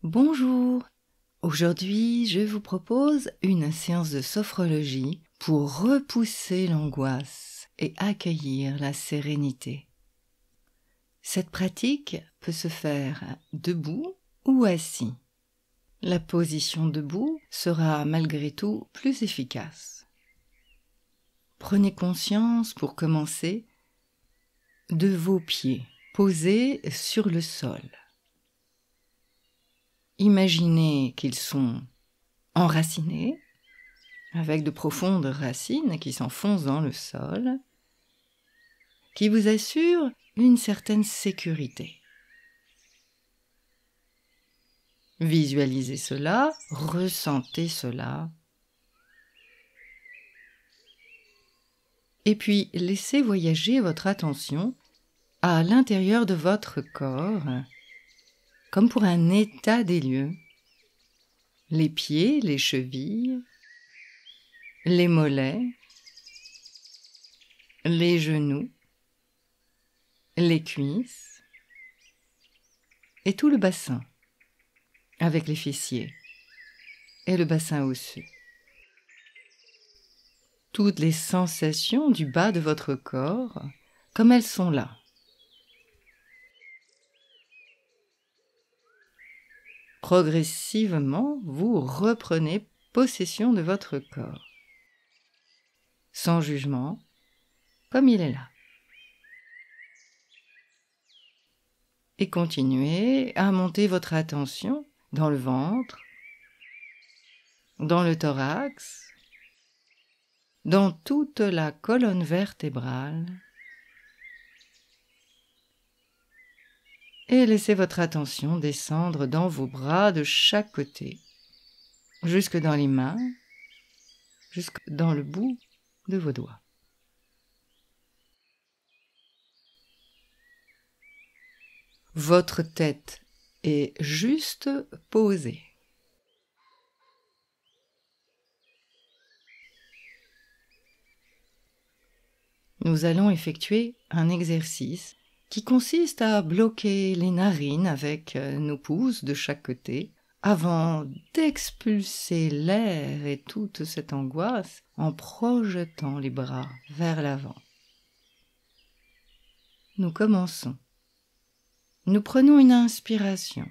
Bonjour, aujourd'hui je vous propose une séance de sophrologie pour repousser l'angoisse et accueillir la sérénité. Cette pratique peut se faire debout ou assis. La position debout sera malgré tout plus efficace. Prenez conscience pour commencer de vos pieds posés sur le sol. Imaginez qu'ils sont enracinés, avec de profondes racines qui s'enfoncent dans le sol, qui vous assurent une certaine sécurité. Visualisez cela, ressentez cela, et puis laissez voyager votre attention à l'intérieur de votre corps, comme pour un état des lieux. Les pieds, les chevilles, les mollets, les genoux, les cuisses et tout le bassin, avec les fessiers et le bassin osseux. Toutes les sensations du bas de votre corps, comme elles sont là. Progressivement, vous reprenez possession de votre corps, sans jugement, comme il est là. Et continuez à monter votre attention dans le ventre, dans le thorax, dans toute la colonne vertébrale, et laissez votre attention descendre dans vos bras de chaque côté, jusque dans les mains, jusque dans le bout de vos doigts. Votre tête est juste posée. Nous allons effectuer un exercice qui consiste à bloquer les narines avec nos pouces de chaque côté avant d'expulser l'air et toute cette angoisse en projetant les bras vers l'avant. Nous commençons. Nous prenons une inspiration.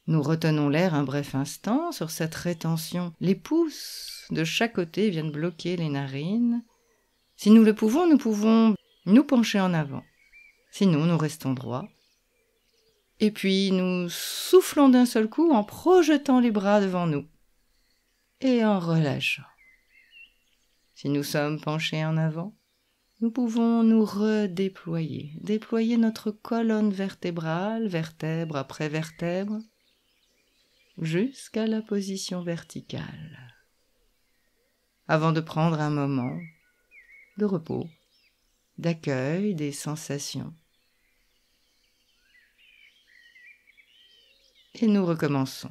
Nous retenons l'air un bref instant. Sur cette rétention, les pouces de chaque côté viennent bloquer les narines. Si nous le pouvons, nous pouvons nous pencher en avant. Sinon, nous restons droits. Et puis, nous soufflons d'un seul coup en projetant les bras devant nous et en relâchant. Si nous sommes penchés en avant, nous pouvons nous redéployer, déployer notre colonne vertébrale, vertèbre après vertèbre, jusqu'à la position verticale, avant de prendre un moment de repos, d'accueil des sensations. Et nous recommençons.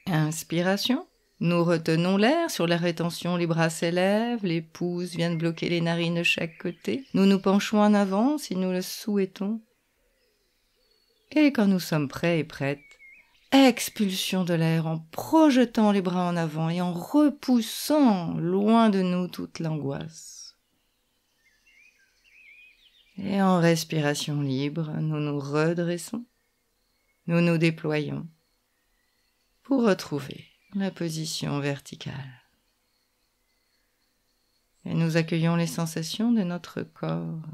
Inspiration. Nous retenons l'air. Sur la rétention, les bras s'élèvent, les pouces viennent bloquer les narines de chaque côté. Nous nous penchons en avant si nous le souhaitons. Et quand nous sommes prêts et prêtes, expulsion de l'air en projetant les bras en avant et en repoussant loin de nous toute l'angoisse. Et en respiration libre, nous nous redressons. Nous nous déployons pour retrouver la position verticale. Et nous accueillons les sensations de notre corps.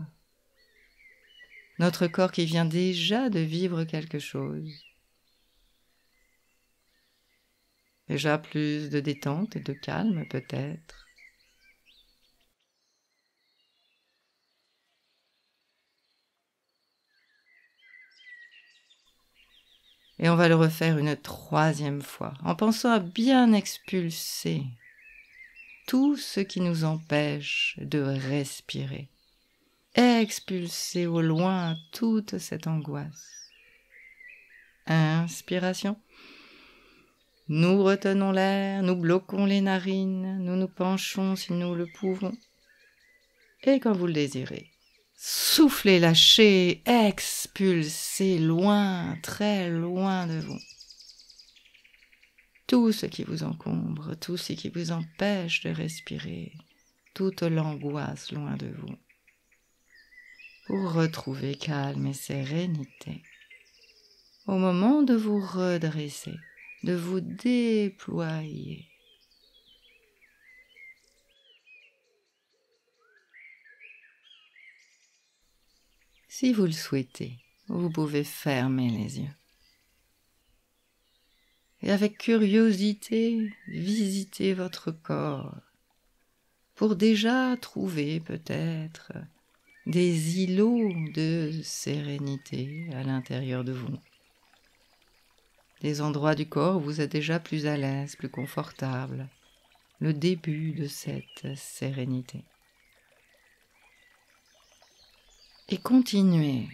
Notre corps qui vient déjà de vivre quelque chose. Déjà plus de détente et de calme peut-être. Et on va le refaire une troisième fois, en pensant à bien expulser tout ce qui nous empêche de respirer. Expulser au loin toute cette angoisse. Inspiration. Nous retenons l'air, nous bloquons les narines, nous nous penchons si nous le pouvons. Et quand vous le désirez, Soufflez, lâchez, expulsez loin, très loin de vous. Tout ce qui vous encombre, tout ce qui vous empêche de respirer, toute l'angoisse loin de vous, pour retrouver calme et sérénité. Au moment de vous redresser, de vous déployer. Si vous le souhaitez, vous pouvez fermer les yeux. Et avec curiosité, visitez votre corps pour déjà trouver peut-être des îlots de sérénité à l'intérieur de vous. Des endroits du corps où vous êtes déjà plus à l'aise, plus confortable. Le début de cette sérénité. Et continuez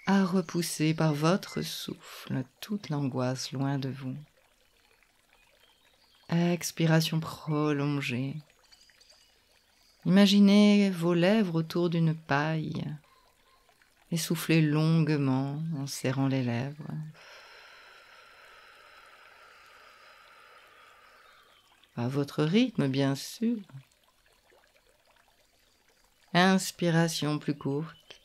à repousser par votre souffle toute l'angoisse loin de vous. Expiration prolongée. Imaginez vos lèvres autour d'une paille et soufflez longuement en serrant les lèvres. À votre rythme, bien sûr. Inspiration plus courte.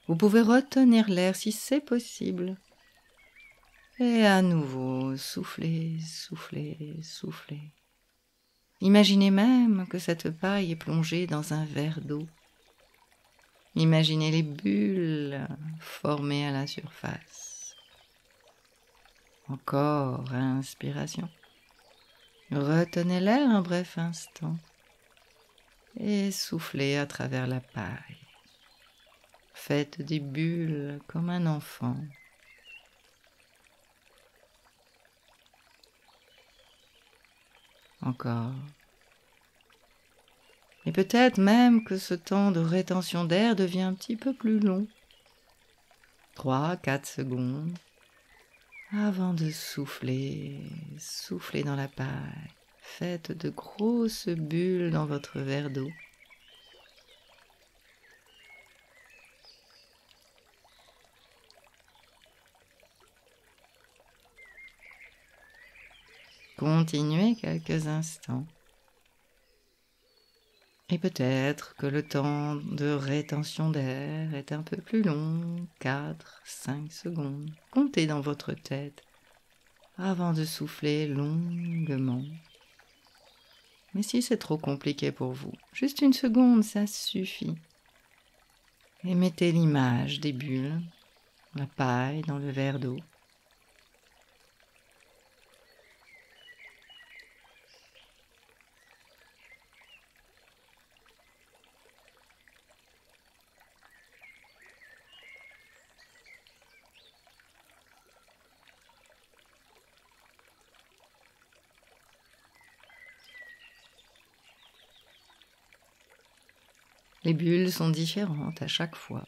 Vous pouvez retenir l'air si c'est possible. Et à nouveau, soufflez, soufflez, soufflez. Imaginez même que cette paille est plongée dans un verre d'eau. Imaginez les bulles formées à la surface. Encore inspiration. Retenez l'air un bref instant et soufflez à travers la paille. Faites des bulles comme un enfant. Encore. Et peut-être même que ce temps de rétention d'air devient un petit peu plus long. 3-4 secondes. Avant de souffler, soufflez dans la paille. Faites de grosses bulles dans votre verre d'eau. Continuez quelques instants. Et peut-être que le temps de rétention d'air est un peu plus long, 4-5 secondes. Comptez dans votre tête avant de souffler longuement. Mais si c'est trop compliqué pour vous, juste une seconde, ça suffit. Et mettez l'image des bulles, la paille dans le verre d'eau. Les bulles sont différentes à chaque fois.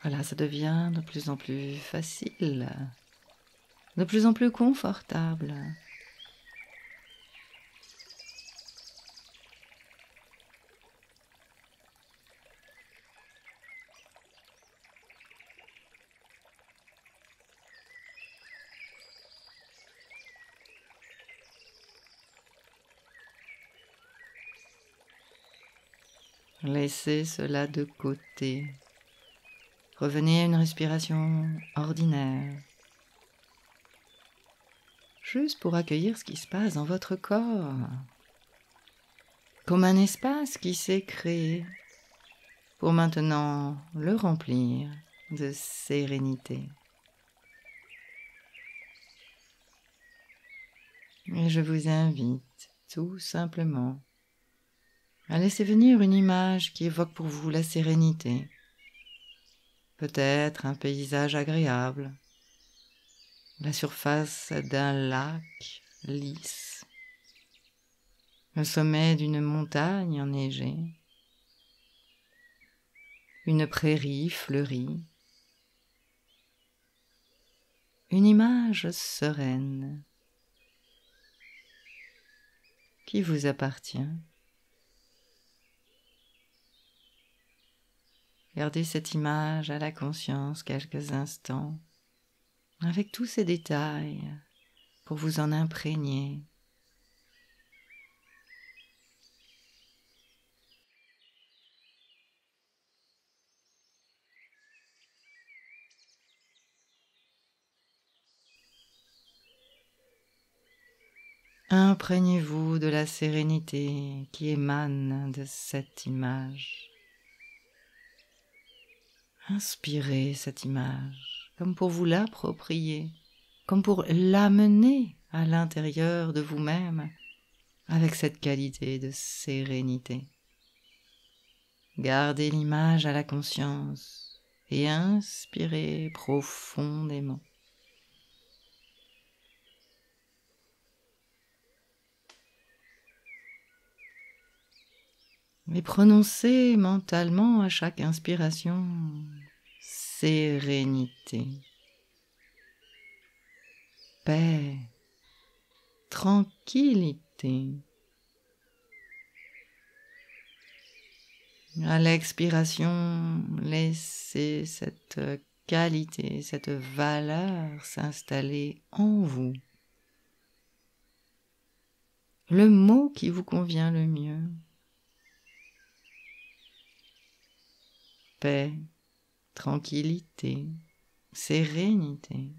Voilà, ça devient de plus en plus facile, de plus en plus confortable. Laissez cela de côté. Revenez à une respiration ordinaire. Juste pour accueillir ce qui se passe dans votre corps. Comme un espace qui s'est créé pour maintenant le remplir de sérénité. Et je vous invite tout simplement à laisser venir une image qui évoque pour vous la sérénité. Peut-être un paysage agréable, la surface d'un lac lisse, le sommet d'une montagne enneigée, une prairie fleurie, une image sereine qui vous appartient. Gardez cette image à la conscience quelques instants, avec tous ces détails, pour vous en imprégner. Imprégnez-vous de la sérénité qui émane de cette image. Inspirez cette image comme pour vous l'approprier, comme pour l'amener à l'intérieur de vous-même avec cette qualité de sérénité. Gardez l'image à la conscience et inspirez profondément. Et prononcez mentalement à chaque inspiration sérénité, paix, tranquillité. À l'expiration, laissez cette qualité, cette valeur s'installer en vous. Le mot qui vous convient le mieux. Paix, tranquillité, sérénité.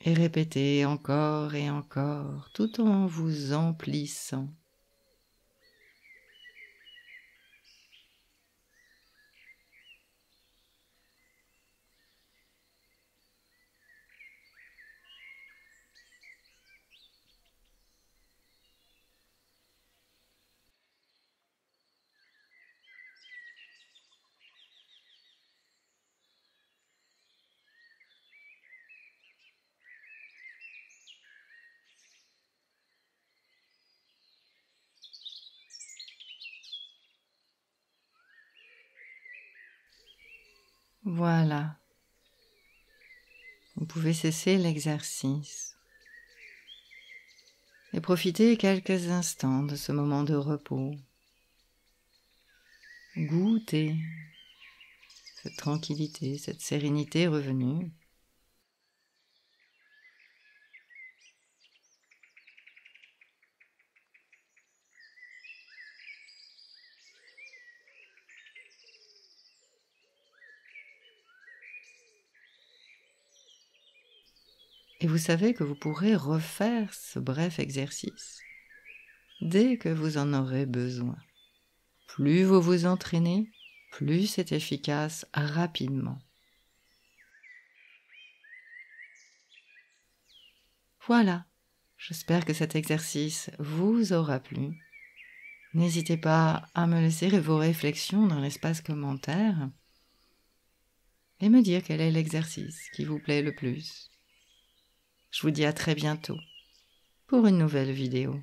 Et répétez encore et encore, tout en vous emplissant. Voilà. Vous pouvez cesser l'exercice et profiter quelques instants de ce moment de repos. Goûtez cette tranquillité, cette sérénité revenue. Et vous savez que vous pourrez refaire ce bref exercice dès que vous en aurez besoin. Plus vous vous entraînez, plus c'est efficace rapidement. Voilà, j'espère que cet exercice vous aura plu. N'hésitez pas à me laisser vos réflexions dans l'espace commentaire et me dire quel est l'exercice qui vous plaît le plus. Je vous dis à très bientôt pour une nouvelle vidéo.